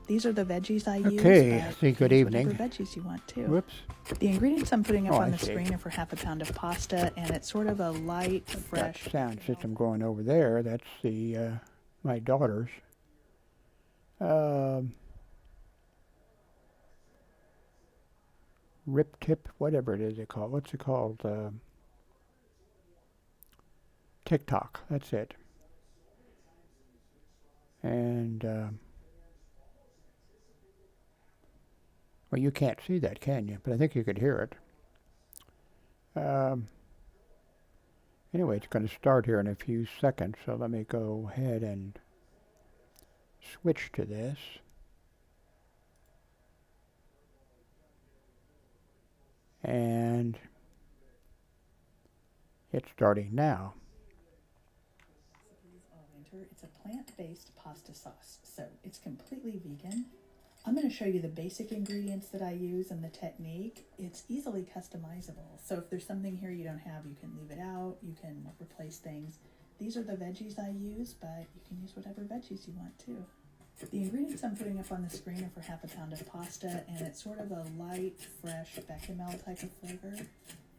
These are the veggies I use. Okay, I see. Good use evening. whatever veggies you want too. Whoops. The ingredients I'm putting up on I the see. screen are for half a pound of pasta, and it's sort of a light, fresh That sound system going over there. That's the my daughter's. Rip tip, whatever it is they call it. What's it called? TikTok. That's it. And well, you can't see that, can you? But I think you could hear it. Anyway, it's going to start here in a few seconds, so let me go ahead and switch to this. And it's starting now. It's a plant-based pasta sauce, so it's completely vegan. I'm going to show you the basic ingredients that I use and the technique. It's easily customizable, so if there's something here you don't have, you can leave it out, you can replace things. These are the veggies I use, but you can use whatever veggies you want too. The ingredients I'm putting up on the screen are for half a pound of pasta, and it's sort of a light, fresh bechamel type of flavor.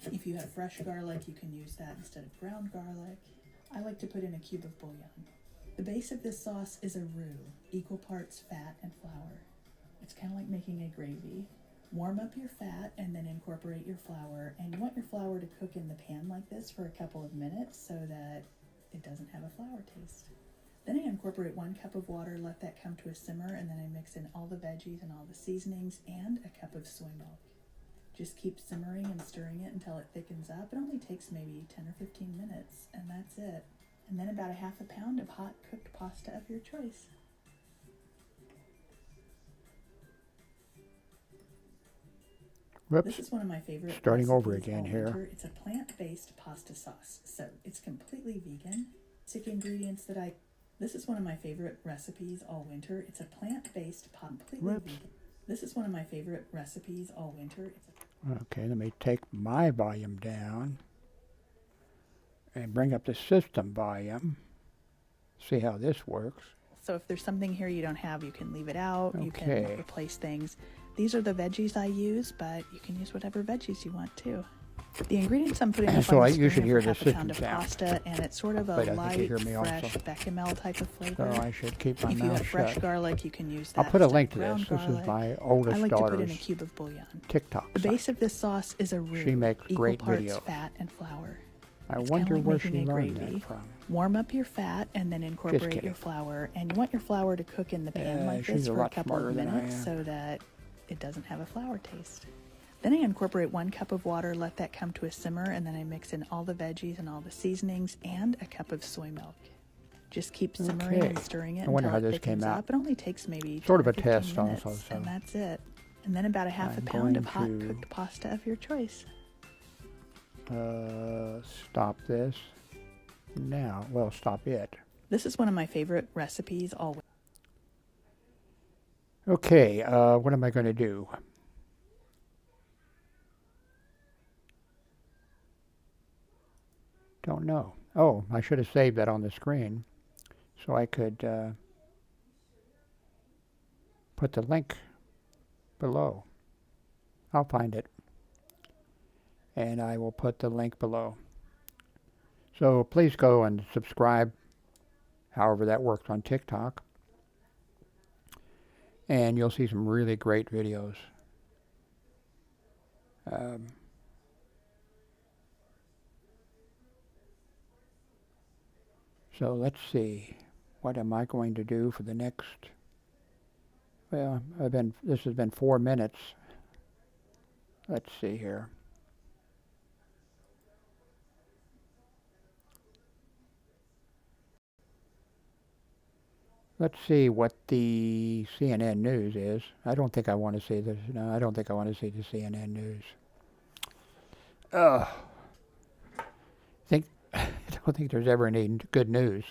If you have fresh garlic, you can use that instead of ground garlic. I like to put in a cube of bouillon. The base of this sauce is a roux, equal parts fat and flour. It's kind of like making a gravy. Warm up your fat and then incorporate your flour, and you want your flour to cook in the pan like this for a couple of minutes so that it doesn't have a flour taste. Then I incorporate 1 cup of water, let that come to a simmer, and then I mix in all the veggies and all the seasonings and a cup of soy milk. Just keep simmering and stirring it until it thickens up. It only takes maybe 10 or 15 minutes, and that's it. And then about a half a pound of hot cooked pasta of your choice. Whoops. This is one of my favorite Starting over recipes again all here. winter. It's a plant-based pasta sauce, so it's completely vegan. Basic ingredients that I... This is one of my favorite recipes all winter. It's a plant-based completely vegan. This is one of my favorite recipes all winter. Okay, let me take my volume down and bring up the system volume. See how this works. So if there's something here you don't have, you can leave it out. Okay. You can replace things. These are the veggies I use, but you can use whatever veggies you want too. The ingredients I'm putting up So on I the you should screen hear are the for half a pound system of sound. pasta, and it's sort of a But I think light, you hear me fresh also. bechamel type of So flavor. I should keep my If you mouth have fresh shut. garlic, you can use that. I'll put a instead link of to this. ground This garlic. is my I oldest like to put in daughter's a cube of bouillon. TikTok The site. base of this sauce is a roux. She makes equal great parts videos. fat and flour. I It's wonder kinda like where making she a learned gravy. that from. Warm up your fat and then incorporate kidding. your flour, and you want your flour to cook in the pan like she's this a for a lot couple smarter of than I minutes am. so that it doesn't have a flour taste. Then I incorporate 1 cup of water, let that come to a simmer, and then I mix in all the veggies and all the seasonings and a cup of soy milk. Just keep simmering Okay. and stirring it I wonder until how it this came thickens out. up. It only takes maybe Sort 10 of or a 15 test minutes, also, so and that's it. And then about a half a I'm pound of going hot to- cooked pasta of your choice. Stop this now. Well, stop it. This is one of my favorite recipes always. Okay, what am I going to do? Don't know. Oh, I should have saved that on the screen so I could put the link below. I'll find it. And I will put the link below. So please go and subscribe, however that works on TikTok. And you'll see some really great videos. So let's see. What am I going to do for the next... Well, this has been 4 minutes. Let's see here. Let's see what the CNN news is. I don't think I want to see this. No, I don't think I want to see the CNN news. I don't think there's ever any good news.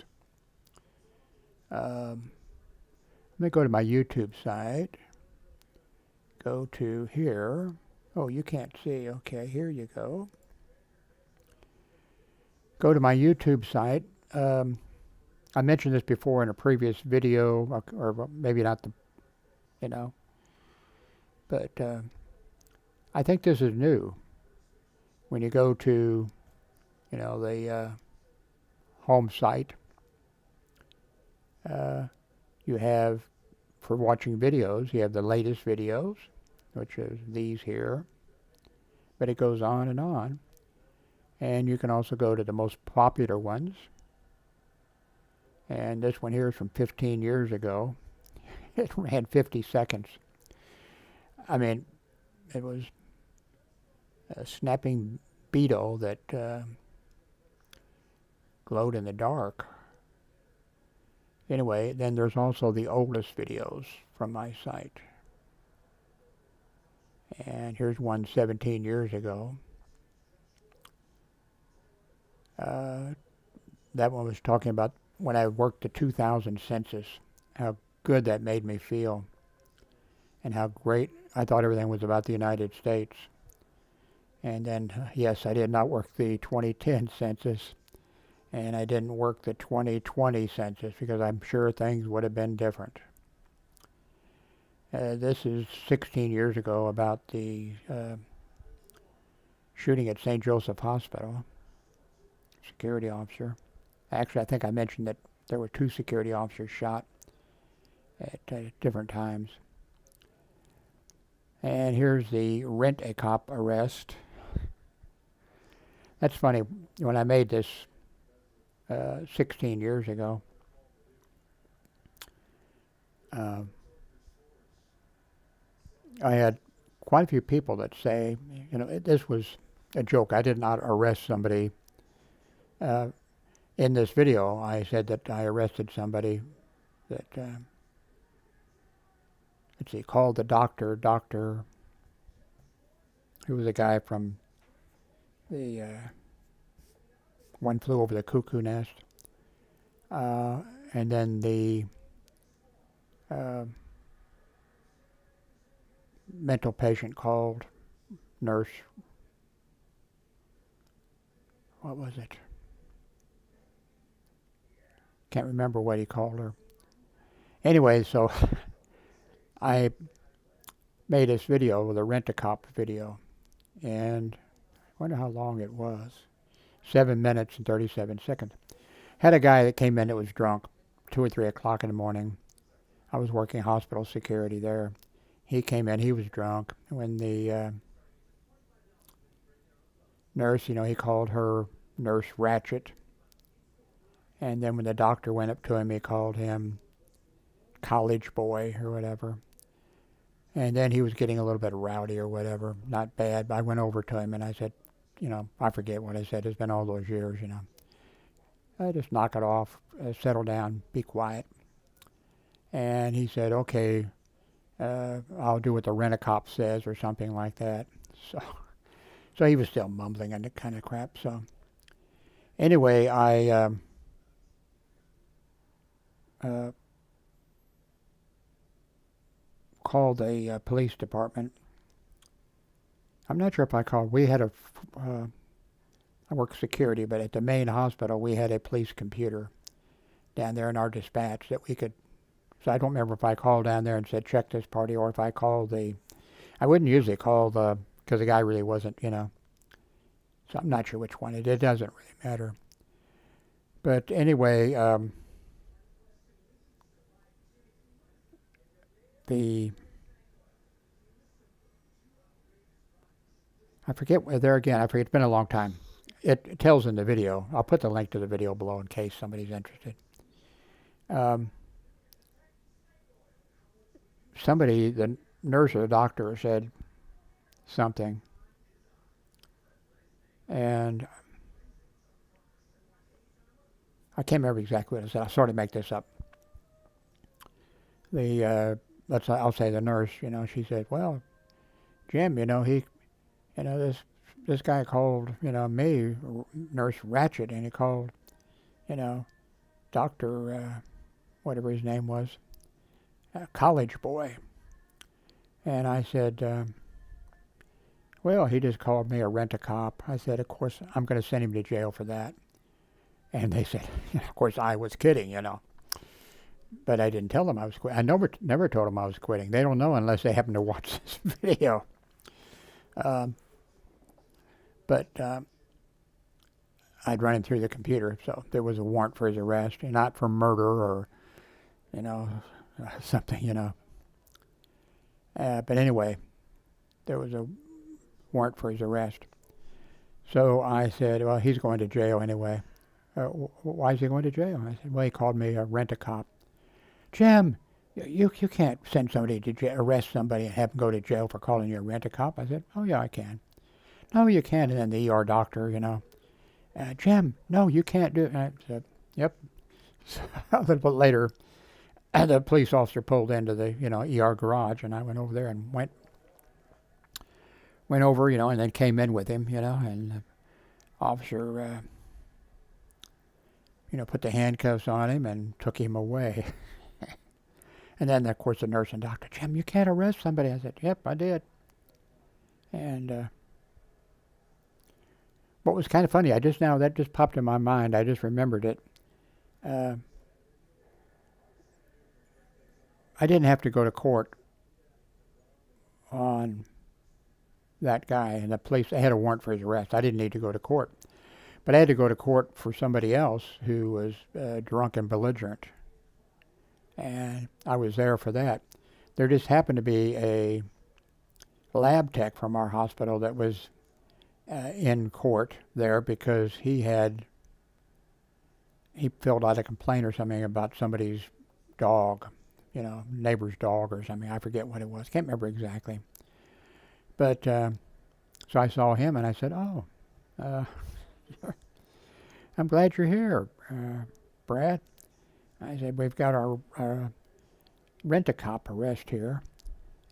Let me go to my YouTube site. Go to here. Oh, you can't see. Okay, here you go. Go to my YouTube site. I mentioned this before in a previous video, or maybe not you know. But I think this is new. When you go to, the home site, you have, for watching videos, you have the latest videos, which is these here. But it goes on and on. And you can also go to the most popular ones. And this one here is from 15 years ago. It ran 50 seconds. I mean, it was a snapping beetle that glowed in the dark. Anyway, then there's also the oldest videos from my site. And here's one 17 years ago. That one was talking about when I worked the 2000 census, how good that made me feel, and how great I thought everything was about the United States. And then, yes, I did not work the 2010 census, and I didn't work the 2020 census because I'm sure things would have been different. This is 16 years ago about the shooting at St. Joseph Hospital, security officer. Actually, I think I mentioned that there were 2 security officers shot at different times. And here's the Rent-A-Cop arrest. That's funny. When I made this 16 years ago, I had quite a few people that say, this was a joke. I did not arrest somebody. In this video, I said that I arrested somebody that, called the doctor. Who was a guy from the One Flew Over the Cuckoo Nest. And then the mental patient called nurse. What was it? Can't remember what he called her. Anyway, so I made this video with a Rent-A-Cop video, and I wonder how long it was. 7 minutes and 37 seconds. Had a guy that came in that was drunk, 2 or 3 o'clock in the morning. I was working hospital security there. He came in, he was drunk. When the nurse, he called her Nurse Ratchet. And then when the doctor went up to him, he called him college boy or whatever. And then he was getting a little bit rowdy or whatever. Not bad, but I went over to him and I said, I forget what I said. It's been all those years, I just knock it off, settle down, be quiet. And he said, okay, I'll do what the Rent-A-Cop says or something like that. So he was still mumbling and that kind of crap. So anyway, I called the police department. I'm not sure if I called. We had I work security, but at the main hospital we had a police computer down there in our dispatch that we could. So I don't remember if I called down there and said check this party, or if I called I wouldn't usually call because the guy really wasn't, So I'm not sure which one. It doesn't really matter. But anyway, I forget, it's been a long time. It tells in the video. I'll put the link to the video below in case somebody's interested. The nurse or the doctor said something, and I can't remember exactly what it said. I'll sort of make this up. I'll say the nurse, she said, well, Jim, this guy called, me, Nurse Ratchet, and he called, Dr. Whatever his name was, college boy. And I said, well, he just called me a Rent-A-Cop. I said, of course, I'm going to send him to jail for that. And they said, of course, I was kidding, but I didn't tell them I was quitting. I never told them I was quitting. They don't know unless they happen to watch this video. Um, but I'd run him through the computer, so there was a warrant for his arrest, not for murder or, something, But anyway, there was a warrant for his arrest. So I said, well, he's going to jail anyway. Why is he going to jail? I said, well, he called me a rent-a-cop. Jim, you can't send somebody to arrest somebody and have them go to jail for calling you a rent-a-cop. I said, oh, yeah, I can. No, you can't. And then the ER doctor, Jim, no, you can't do it. I said, yep. So a little bit later, the police officer pulled into the, ER garage, and I went over there and went over, and then came in with him, and the officer, put the handcuffs on him and took him away. And then, of course, the nurse and doctor, Jim, you can't arrest somebody. I said, yep, I did. And what was kind of funny, that just popped in my mind. I just remembered it. I didn't have to go to court on that guy, and the police, they had a warrant for his arrest. I didn't need to go to court. But I had to go to court for somebody else who was drunk and belligerent. And I was there for that. There just happened to be a lab tech from our hospital that was in court there because he filled out a complaint or something about somebody's dog, neighbor's dog or something. I forget what it was. Can't remember exactly. But so I saw him and I said, oh, I'm glad you're here, Brad. I said, we've got our rent-a-cop arrest here.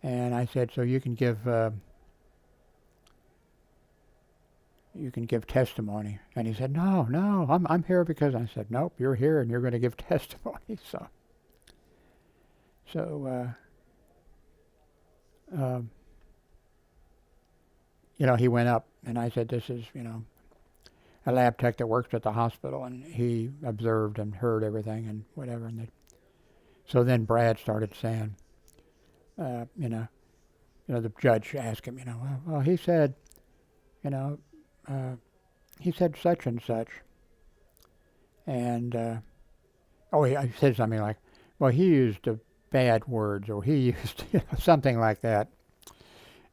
And I said, so you can give testimony. And he said, no, I'm here because, I said, nope, you're here and you're going to give testimony. So he went up and I said, this is, a lab tech that works at the hospital, and he observed and heard everything and whatever. And so then Brad started saying, the judge asked him, well, he said, he said such and such. And, he said something like, well, he used bad words, or he used something like that.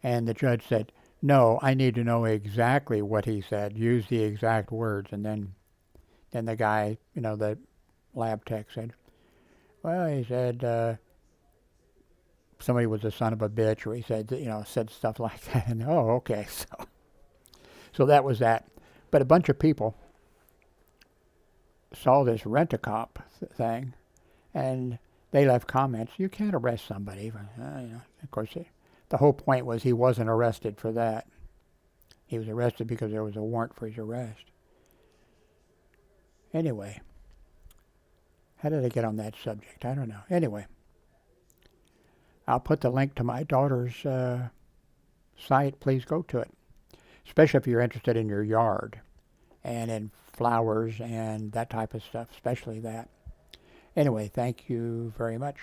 And the judge said, no, I need to know exactly what he said. Use the exact words. And then the guy, the lab tech said, well, he said, somebody was a son of a bitch, or he said, said stuff like that. And, oh, okay. So that was that. But a bunch of people saw this rent-a-cop thing, and they left comments. You can't arrest somebody. Of course, the whole point was he wasn't arrested for that. He was arrested because there was a warrant for his arrest. Anyway, how did I get on that subject? I don't know. Anyway, I'll put the link to my daughter's site. Please go to it, especially if you're interested in your yard and in flowers and that type of stuff, especially that. Anyway, thank you very much.